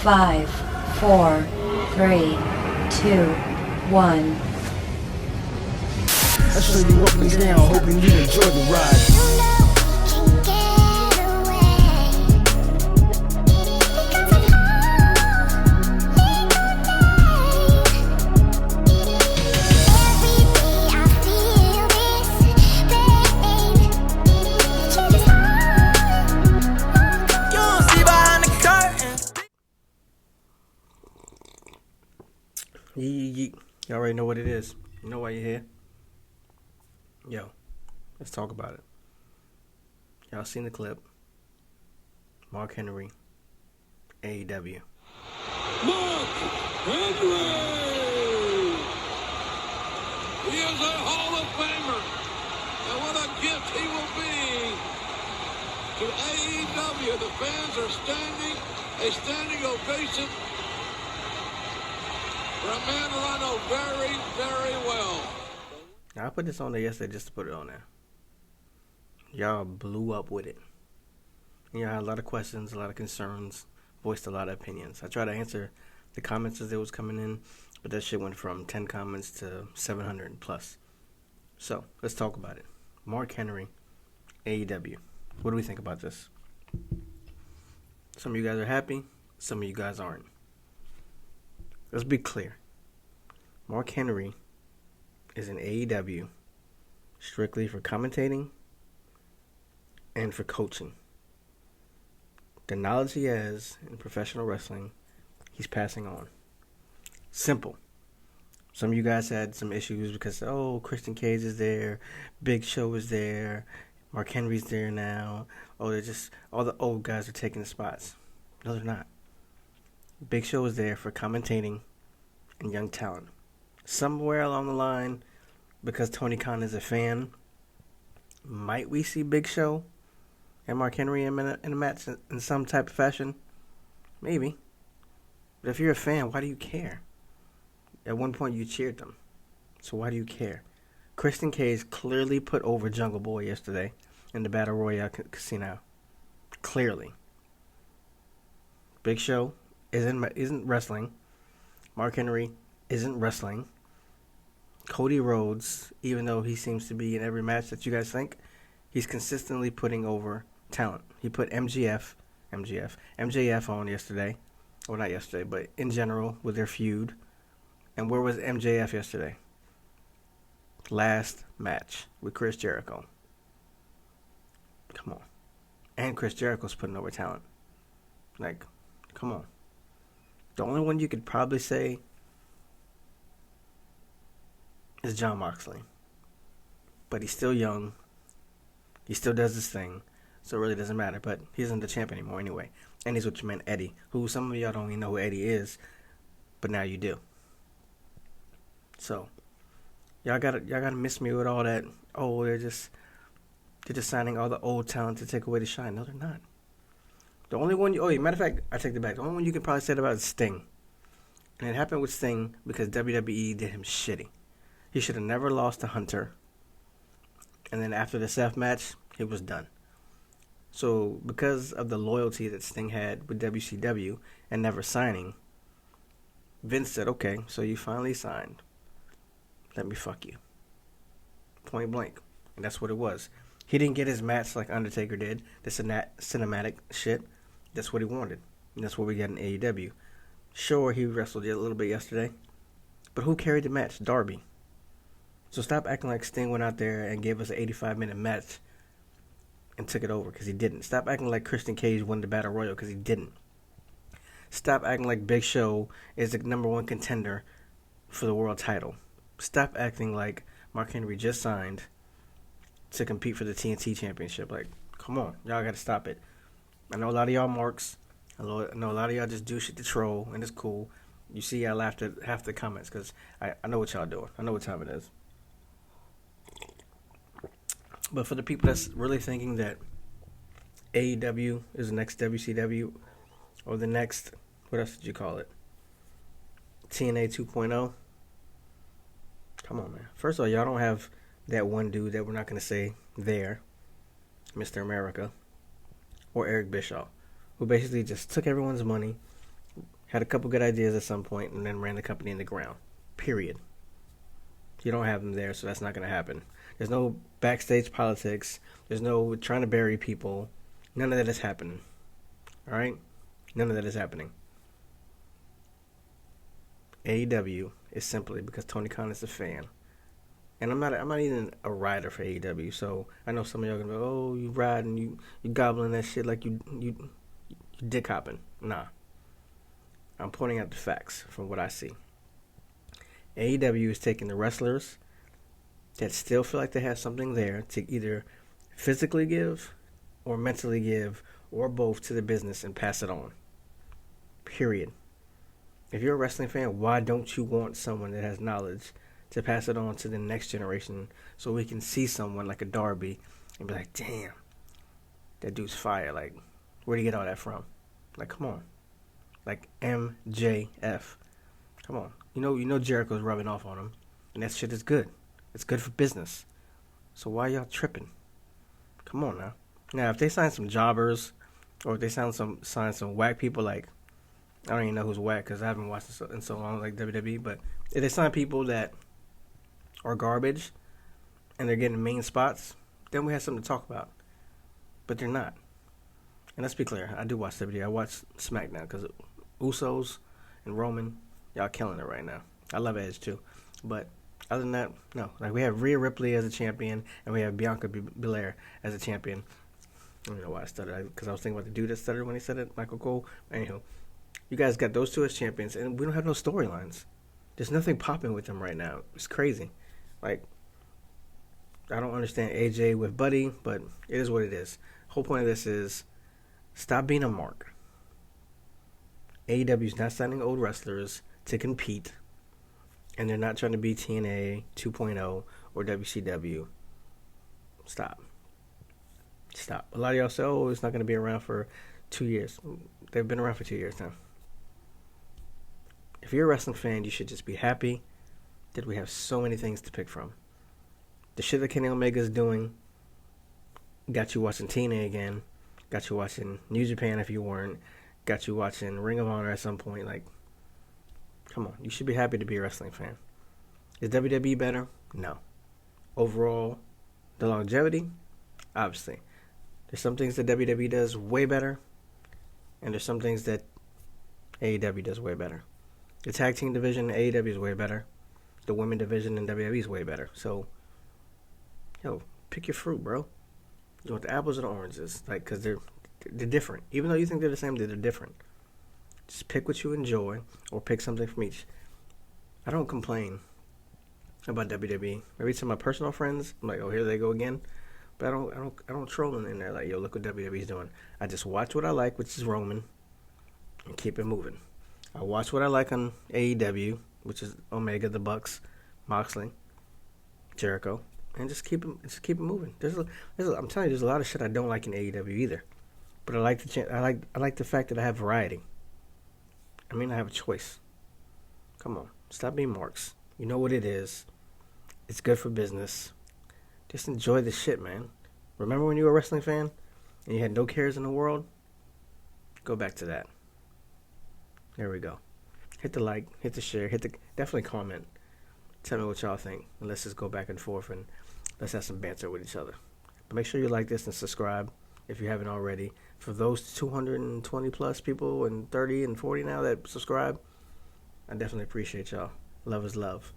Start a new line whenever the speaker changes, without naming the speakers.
5, 4, 3, 2, 1.
I show you up and down, hoping you enjoy the ride.
You already know what it is. You know why you're here. Yo, let's talk about it. Y'all seen the clip? Mark Henry, AEW.
Mark Henry! He is a Hall of Famer. And what a gift he will be to AEW. The fans are a standing ovation for a man who I know very, very well.
Now, I put this on there yesterday just to put it on there. Y'all blew up with it. Y'all had a lot of questions, a lot of concerns, voiced a lot of opinions. I tried to answer the comments as they was coming in, but that shit went from 10 comments to 700 plus. So, let's talk about it. Mark Henry, AEW. What do we think about this? Some of you guys are happy, some of you guys aren't. Let's be clear. Mark Henry is in AEW strictly for commentating and for coaching. The knowledge he has in professional wrestling, he's passing on. Simple. Some of you guys had some issues because, Christian Cage is there, Big Show is there, Mark Henry's there now. They're just, all the old guys are taking the spots. No, they're not. Big Show is there for commentating and young talent. Somewhere along the line, because Tony Khan is a fan, might we see Big Show and Mark Henry in a match in some type of fashion? Maybe. But if you're a fan, why do you care? At one point, you cheered them. So why do you care? Christian Cage clearly put over Jungle Boy yesterday in the Battle Royale Casino. Clearly. Big Show isn't wrestling. Mark Henry isn't wrestling. Cody Rhodes, even though he seems to be in every match that you guys think, he's consistently putting over talent. He put MJF on yesterday. Well, not yesterday, but in general with their feud. And where was MJF yesterday? Last match with Chris Jericho. Come on. And Chris Jericho's putting over talent. Like, come on. The only one you could probably say is Jon Moxley. But he's still young. He still does this thing. So it really doesn't matter. But he isn't the champ anymore anyway. And he's with your man Eddie. Who some of y'all don't even know who Eddie is. But now you do. So y'all gotta miss me with all that. They're just signing all the old talent to take away the shine. No, they're not. The only one matter of fact, I take it back. The only one you could probably say about is Sting. And it happened with Sting because WWE did him shitty. He should have never lost to Hunter. And then after the Seth match, he was done. So because of the loyalty that Sting had with WCW and never signing, Vince said, okay, so you finally signed. Let me fuck you. Point blank. And that's what it was. He didn't get his match like Undertaker did. The cinematic shit. That's what he wanted. And that's what we got in AEW. Sure, he wrestled a little bit yesterday. But who carried the match? Darby. So stop acting like Sting went out there and gave us an 85-minute match and took it over, because he didn't. Stop acting like Christian Cage won the Battle Royal, because he didn't. Stop acting like Big Show is the number one contender for the world title. Stop acting like Mark Henry just signed to compete for the TNT Championship. Like, come on. Y'all got to stop it. I know a lot of y'all marks. I know a lot of y'all just do shit to troll, and it's cool. You see, I laughed at half the comments because I know what y'all doing. I know what time it is. But for the people that's really thinking that AEW is the next WCW or the next, what else did you call it? TNA 2.0. Come on, man. First of all, y'all don't have that one dude that we're not going to say there, Mr. America, or Eric Bischoff, who basically just took everyone's money, had a couple good ideas at some point, and then ran the company in the ground. Period. You don't have them there, so that's not going to happen. There's no backstage politics. There's no trying to bury people. None of that is happening. All right? None of that is happening. AEW is simply because Tony Khan is a fan. And I'm not even a rider for AEW, so I know some of y'all gonna be, oh, you riding, you gobbling that shit like you dick hopping. Nah. I'm pointing out the facts from what I see. AEW is taking the wrestlers that still feel like they have something there to either physically give or mentally give or both to the business and pass it on. Period. If you're a wrestling fan, why don't you want someone that has knowledge to pass it on to the next generation so we can see someone like a Darby and be like, damn, that dude's fire. Like, where'd he get all that from? Like, come on. Like MJF. Come on. You know Jericho's rubbing off on him. And that shit is good. It's good for business. So why y'all tripping? Come on now. Now, if they sign some jobbers or if they sign some whack people like, I don't even know who's whack because I haven't watched it in so long like WWE, but if they sign people that are garbage and they're getting main spots, then we have something to talk about. But they're not. And let's be clear, I do watch WWE. I watch SmackDown because Usos and Roman, y'all killing it right now. I love Edge too. But other than that, no. Like, we have Rhea Ripley as a champion and we have Bianca Belair as a champion. I don't know why I stuttered, because I was thinking about the dude that stuttered when he said it, Michael Cole. Anywho, you guys got those two as champions and we don't have no storylines. There's nothing popping with them right now. It's crazy. Like, I don't understand AJ with Buddy, but it is what it is. The whole point of this is stop being a mark. AEW's not signing old wrestlers to compete, and they're not trying to be TNA 2.0 or WCW. Stop. A lot of y'all say, oh, it's not going to be around for 2 years. They've been around for 2 years now. If you're a wrestling fan, you should just be happy that we have so many things to pick from. The shit that Kenny Omega is doing got you watching TNA again, got you watching New Japan if you weren't, got you watching Ring of Honor at some point. Like, come on, you should be happy to be a wrestling fan. Is WWE better? No. Overall, the longevity? Obviously. There's some things that WWE does way better, and there's some things that AEW does way better. The tag team division in AEW is way better. The women division in WWE is way better. So, yo, pick your fruit, bro. You want the apples or the oranges? Like, because they're different. Even though you think they're the same, they're different. Just pick what you enjoy, or pick something from each. I don't complain about WWE. Maybe to my personal friends, I'm like, oh, here they go again. But I don't troll in there like, yo, look what WWE's doing. I just watch what I like, which is Roman, and keep it moving. I watch what I like on AEW, which is Omega, the Bucks, Moxley, Jericho, and just keep it moving. I'm telling you, there's a lot of shit I don't like in AEW either, but I like the fact that I have variety. I mean, I have a choice. Come on, stop being marks. You know what it is. It's good for business. Just enjoy the shit, man. Remember when you were a wrestling fan and you had no cares in the world? Go back to that. There we go. Hit the like, hit the share, definitely comment. Tell me what y'all think. And let's just go back and forth and let's have some banter with each other. But make sure you like this and subscribe if you haven't already. For those 220 plus people and 30 and 40 now that subscribe, I definitely appreciate y'all. Love is love.